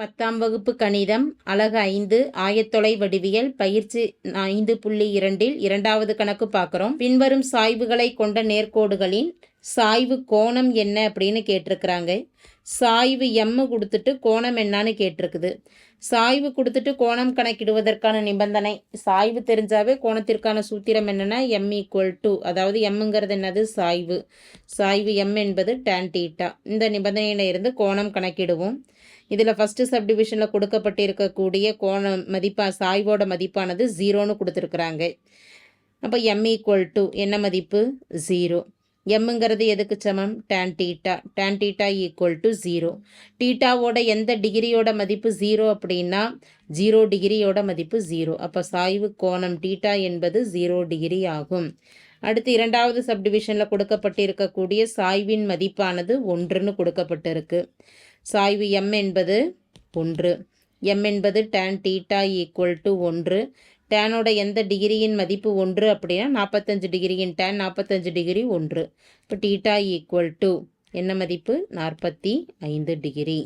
10ஆம் வகுப்பு கணிதம் அலகு 5 ஆயத்தொலை வடிவியல் பயிற்சி 5.2இல் இரண்டாவது கணக்கு பார்க்குறோம். பின்வரும் சாய்வுகளை கொண்ட நேர்கோடுகளின் சாய்வு கோணம் என்ன அப்படின்னு கேட்டிருக்கிறாங்க. சாய்வு எம் கொடுத்துட்டு கோணம் என்னன்னு கேட்டிருக்குது. சாய்வு கொடுத்துட்டு கோணம் கணக்கிடுவதற்கான நிபந்தனை, சாய்வு தெரிஞ்சாவே கோணத்திற்கான சூத்திரம் என்னென்னா எம் ஈக்குவல் டு, அதாவது எம்ங்கிறது என்னது சாய்வு, சாய்வு எம் என்பது tan θ. இந்த நிபந்தனையில இருந்து கோணம் கணக்கிடுவோம். இதில் ஃபஸ்ட்டு சப்டிவிஷனில் கொடுக்கப்பட்டிருக்கக்கூடிய கோணம் சாய்வோட மதிப்பானது 0ன்னு கொடுத்துருக்குறாங்க. அப்போ எம் ஈக்குவல் டு என்ன மதிப்பு 0. எம்ங்கிறது எதுக்கு சமம் tan θ. tan θ equal to 0. தீட்டாவோட எந்த டிகிரியோட மதிப்பு 0 அப்படின்னா 0 டிகிரியோட மதிப்பு 0. அப்போ சாய்வு கோணம் θ என்பது 0 டிகிரி ஆகும். அடுத்து இரண்டாவது சப்டிவிஷனில் கொடுக்கப்பட்டிருக்கக்கூடிய சாய்வின் மதிப்பானது 1ன்னு கொடுக்கப்பட்டிருக்கு. சாய்வு எம் என்பது 1. எம் என்பது tan θ ஈக்குவல் டு 1. டேனோட எந்த டிகிரியின் மதிப்பு 1 அப்படின்னா 45 டிகிரியின் tan 45 டிகிரி 1. இப்போ θ ஈக்குவல் டு என்ன மதிப்பு 45 டிகிரி.